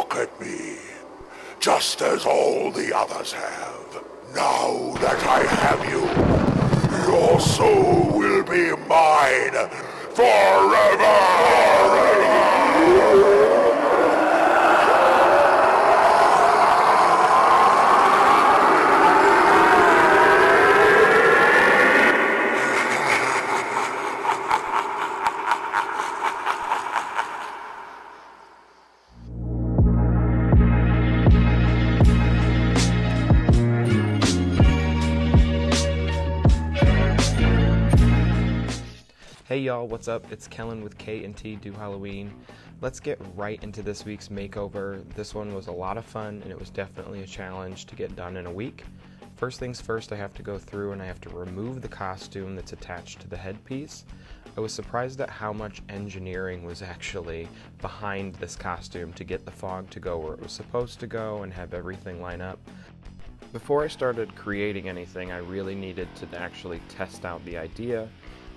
look at me, just as all the others have. Now that I have you, your soul will be mine forever! Hey y'all, what's up? It's Kellen with K&T Do Halloween. Let's get right into this week's makeover. This one was a lot of fun and it was definitely a challenge to get done in a week. First things first, I have to go through and I have to remove the costume that's attached to the headpiece. I was surprised at how much engineering was actually behind this costume to get the fog to go where it was supposed to go and have everything line up. Before I started creating anything, I really needed to actually test out the idea.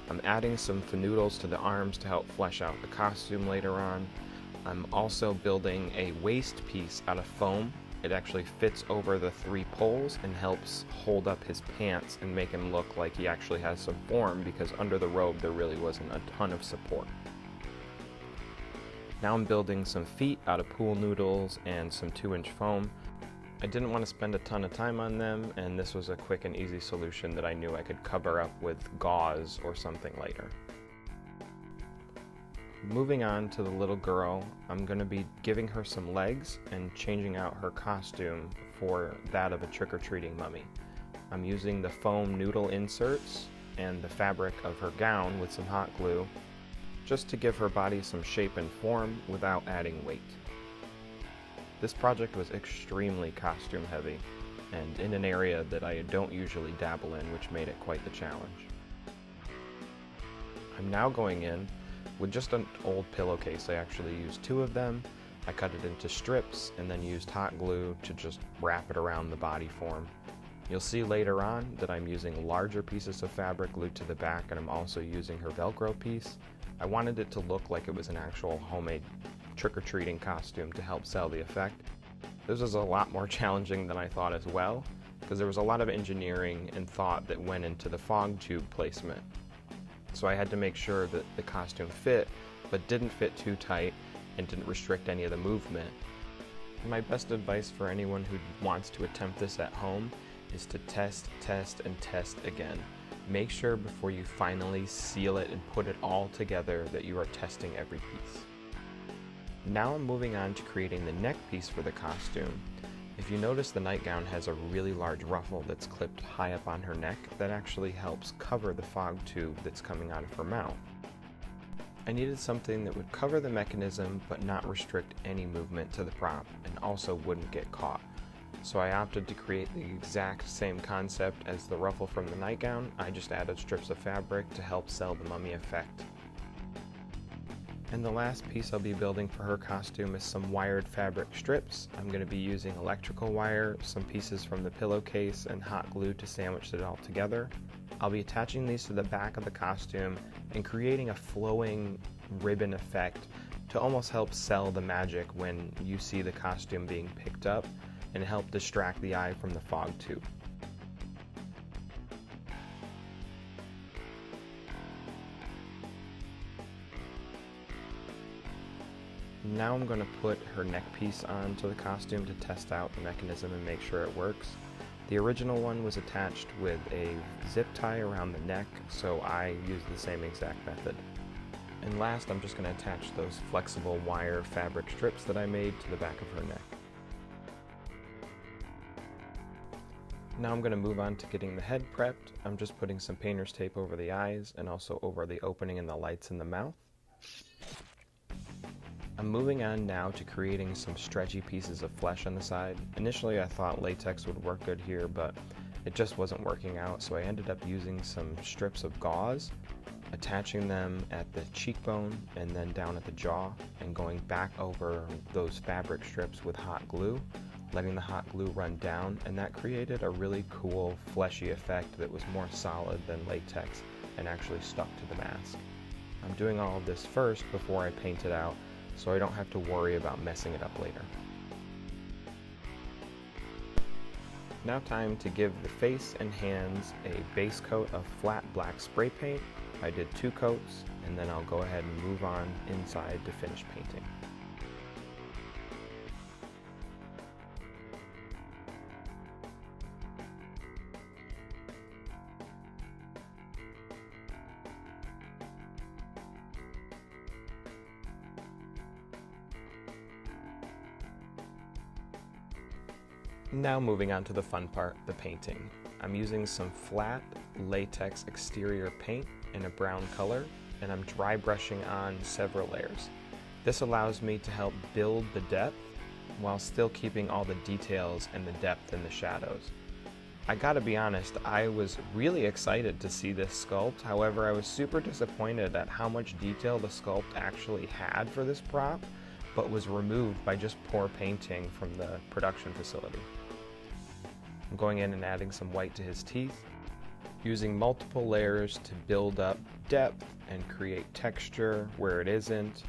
I'm adding some fanoodles to the arms to help flesh out the costume later on. I'm also building a waist piece out of foam. It actually fits over the 3 poles and helps hold up his pants and make him look like he actually has some form, because under the robe there really wasn't a ton of support. Now I'm building some feet out of pool noodles and some 2-inch foam. I didn't want to spend a ton of time on them, and this was a quick and easy solution that I knew I could cover up with gauze or something later. Moving on to the little girl, I'm going to be giving her some legs and changing out her costume for that of a trick-or-treating mummy. I'm using the foam noodle inserts and the fabric of her gown with some hot glue just to give her body some shape and form without adding weight. This project was extremely costume heavy, and in an area that I don't usually dabble in, which made it quite the challenge. I'm now going in with just an old pillowcase. I actually used 2 of them. I cut it into strips and then used hot glue to just wrap it around the body form. You'll see later on that I'm using larger pieces of fabric glued to the back, and I'm also using her Velcro piece. I wanted it to look like it was an actual homemade trick-or-treating costume to help sell the effect. This was a lot more challenging than I thought as well, because there was a lot of engineering and thought that went into the fog tube placement. So I had to make sure that the costume fit, but didn't fit too tight and didn't restrict any of the movement. My best advice for anyone who wants to attempt this at home is to test, and test again. Make sure before you finally seal it and put it all together that you are testing every piece. Now I'm moving on to creating the neck piece for the costume. If you notice, the nightgown has a really large ruffle that's clipped high up on her neck that actually helps cover the fog tube that's coming out of her mouth. I needed something that would cover the mechanism but not restrict any movement to the prop and also wouldn't get caught. So I opted to create the exact same concept as the ruffle from the nightgown. I just added strips of fabric to help sell the mummy effect. And the last piece I'll be building for her costume is some wired fabric strips. I'm going to be using electrical wire, some pieces from the pillowcase, and hot glue to sandwich it all together. I'll be attaching these to the back of the costume and creating a flowing ribbon effect to almost help sell the magic when you see the costume being picked up and help distract the eye from the fog tube. Now I'm going to put her neck piece onto the costume to test out the mechanism and make sure it works. The original one was attached with a zip tie around the neck, so I used the same exact method. And last, I'm just going to attach those flexible wire fabric strips that I made to the back of her neck. Now I'm going to move on to getting the head prepped. I'm just putting some painter's tape over the eyes and also over the opening in the lights in the mouth. I'm moving on now to creating some stretchy pieces of flesh on the side. Initially I thought latex would work good here, but it just wasn't working out, so I ended up using some strips of gauze, attaching them at the cheekbone and then down at the jaw, and going back over those fabric strips with hot glue, letting the hot glue run down, and that created a really cool fleshy effect that was more solid than latex and actually stuck to the mask. I'm doing all of this first before I paint it out, so I don't have to worry about messing it up later. Now time to give the face and hands a base coat of flat black spray paint. I did 2 coats, and then I'll go ahead and move on inside to finish painting. Now moving on to the fun part, the painting. I'm using some flat latex exterior paint in a brown color, and I'm dry brushing on several layers. This allows me to help build the depth while still keeping all the details and the depth in the shadows. I gotta be honest, I was really excited to see this sculpt. However, I was super disappointed at how much detail the sculpt actually had for this prop, but was removed by just poor painting from the production facility. I'm going in and adding some white to his teeth, using multiple layers to build up depth and create texture where it isn't,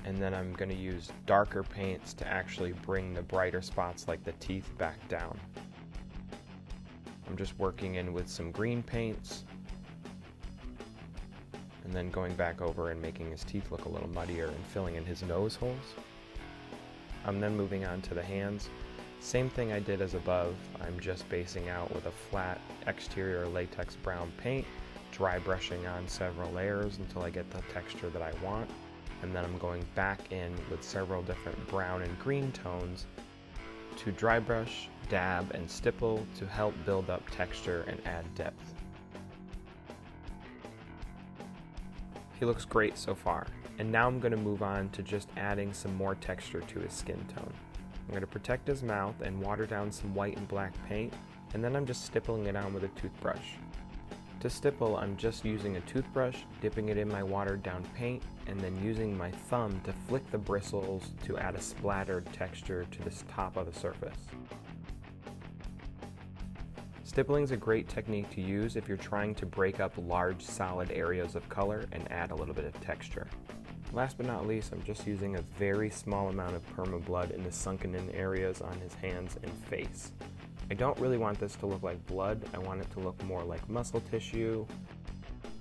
and then I'm going to use darker paints to actually bring the brighter spots like the teeth back down. I'm just working in with some green paints, and then going back over and making his teeth look a little muddier and filling in his nose holes. I'm then moving on to the hands. Same thing I did as above, I'm just basing out with a flat exterior latex brown paint, dry brushing on several layers until I get the texture that I want, and then I'm going back in with several different brown and green tones to dry brush, dab, and stipple to help build up texture and add depth. He looks great so far, and now I'm going to move on to just adding some more texture to his skin tone. I'm going to protect his mouth and water down some white and black paint, and then I'm just stippling it on with a toothbrush. To stipple, I'm just using a toothbrush, dipping it in my watered down paint, and then using my thumb to flick the bristles to add a splattered texture to the top of the surface. Stippling is a great technique to use if you're trying to break up large solid areas of color and add a little bit of texture. Last but not least, I'm just using a very small amount of perma-blood in the sunken in areas on his hands and face. I don't really want this to look like blood, I want it to look more like muscle tissue,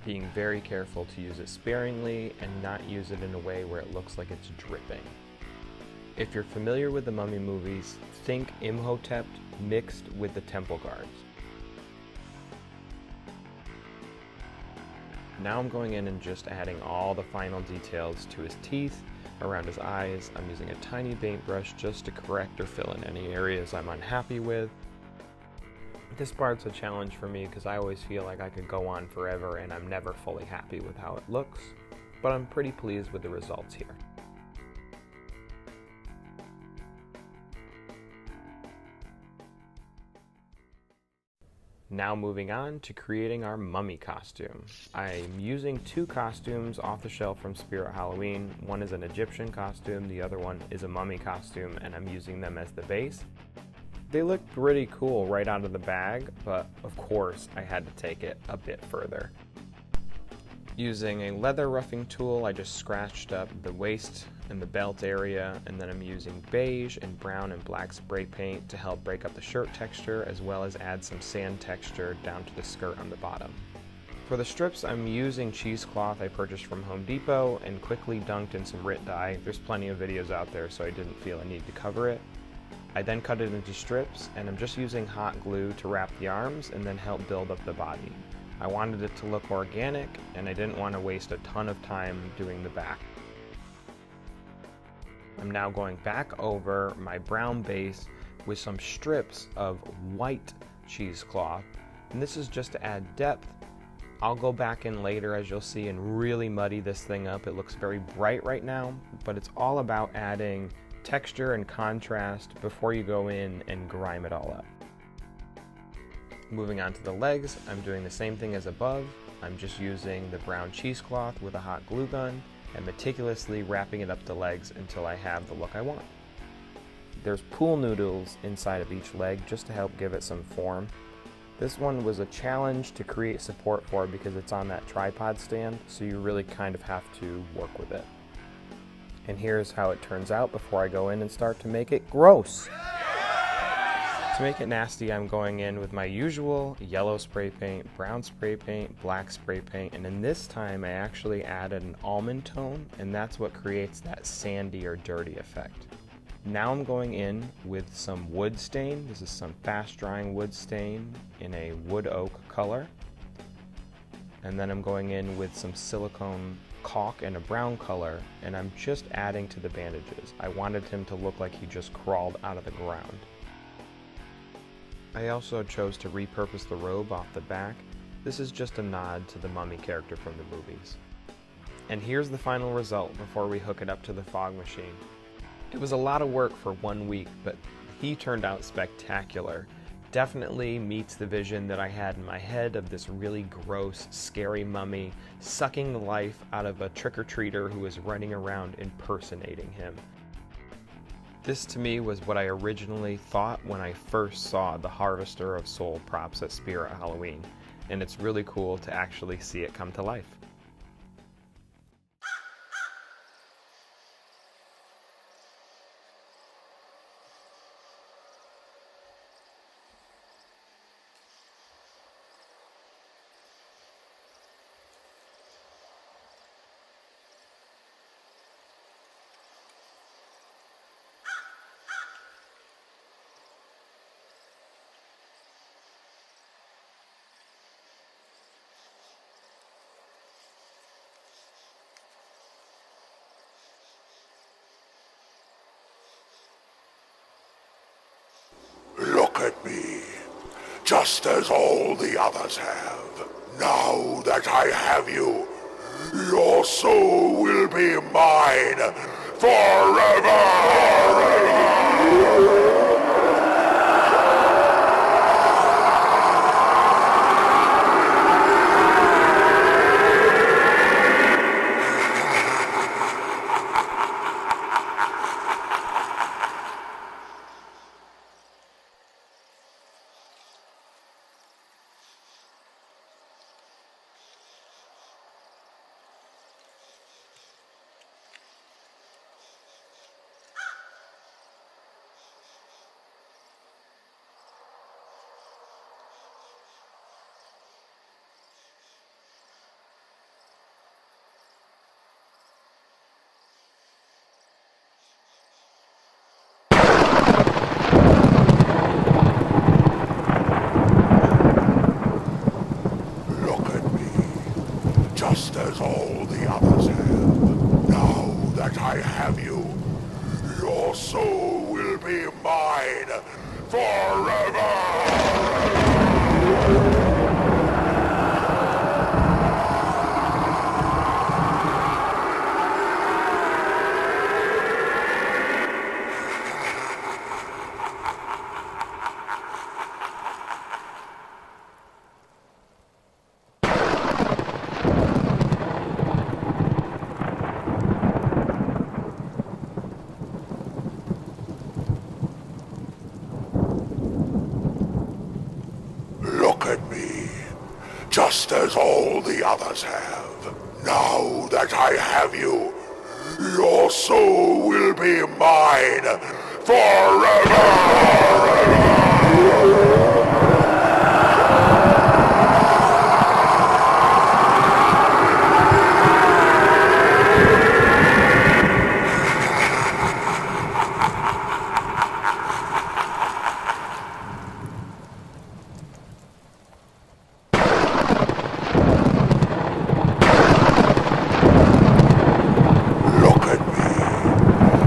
being very careful to use it sparingly and not use it in a way where it looks like it's dripping. If you're familiar with the Mummy movies, think Imhotep mixed with the temple guards. Now I'm going in and just adding all the final details to his teeth, around his eyes. I'm using a tiny paintbrush just to correct or fill in any areas I'm unhappy with. This part's a challenge for me because I always feel like I could go on forever and I'm never fully happy with how it looks, but I'm pretty pleased with the results here. Now moving on to creating our mummy costume. I'm using 2 costumes off the shelf from Spirit Halloween. One is an Egyptian costume, the other one is a mummy costume, and I'm using them as the base. They look pretty cool right out of the bag, but of course I had to take it a bit further. Using a leather roughing tool, I just scratched up the waist and the belt area, and then I'm using beige and brown and black spray paint to help break up the shirt texture as well as add some sand texture down to the skirt on the bottom. For the strips, I'm using cheesecloth I purchased from Home Depot and quickly dunked in some RIT dye. There's plenty of videos out there, so I didn't feel a need to cover it. I then cut it into strips, and I'm just using hot glue to wrap the arms and then help build up the body. I wanted it to look organic, and I didn't want to waste a ton of time doing the back. I'm now going back over my brown base with some strips of white cheesecloth, and this is just to add depth. I'll go back in later, as you'll see, and really muddy this thing up. It looks very bright right now, but it's all about adding texture and contrast before you go in and grime it all up. Moving on to the legs, I'm doing the same thing as above. I'm just using the brown cheesecloth with a hot glue gun and meticulously wrapping it up the legs until I have the look I want. There's pool noodles inside of each leg just to help give it some form. This one was a challenge to create support for because it's on that tripod stand, so you really kind of have to work with it. And here's how it turns out before I go in and start to make it gross. To make it nasty, I'm going in with my usual yellow spray paint, brown spray paint, black spray paint, and then this time I actually added an almond tone, and that's what creates that sandy or dirty effect. Now I'm going in with some wood stain. This is some fast drying wood stain in a wood oak color. And then I'm going in with some silicone caulk in a brown color, and I'm just adding to the bandages. I wanted him to look like he just crawled out of the ground. I also chose to repurpose the robe off the back. This is just a nod to the mummy character from the movies. And here's the final result before we hook it up to the fog machine. It was a lot of work for 1 week, but he turned out spectacular. Definitely meets the vision that I had in my head of this really gross, scary mummy sucking the life out of a trick-or-treater who is running around impersonating him. This to me was what I originally thought when I first saw the Harvester of Soul props at Spirit Halloween, and it's really cool to actually see it come to life. Look at me, just as all the others have. Now that I have you, your soul will be mine forever! Just as all the others have. Now that I have you, your soul will be mine forever! Look at me, just as all the others have. Now that I have you, your soul will be mine forever!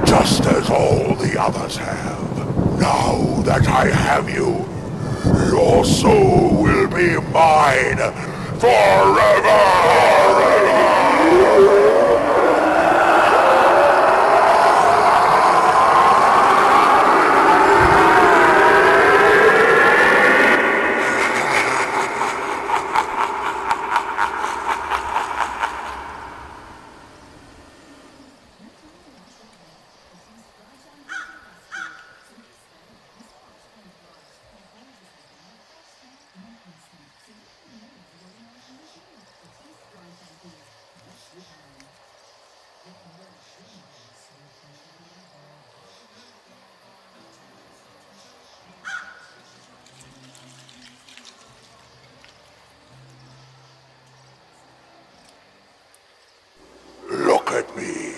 Just as all the others have. Now that I have you, your soul will be mine forever! me,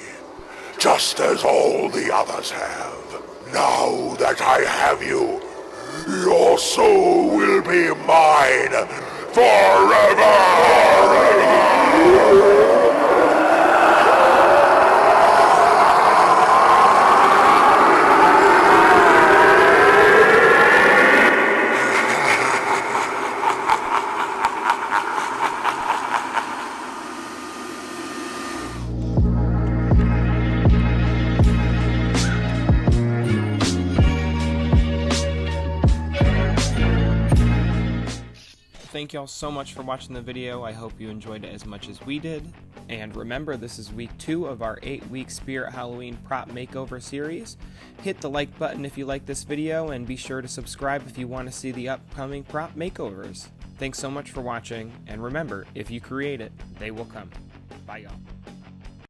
just as all the others have. Now that I have you, your soul will be mine forever! Thank y'all so much for watching the video. I hope you enjoyed it as much as we did. And remember, this is week 2 of our 8-week Spirit Halloween prop makeover series. Hit the like button if you like this video, and be sure to subscribe if you want to see the upcoming prop makeovers. Thanks so much for watching, and remember, if you create it, they will come. Bye y'all.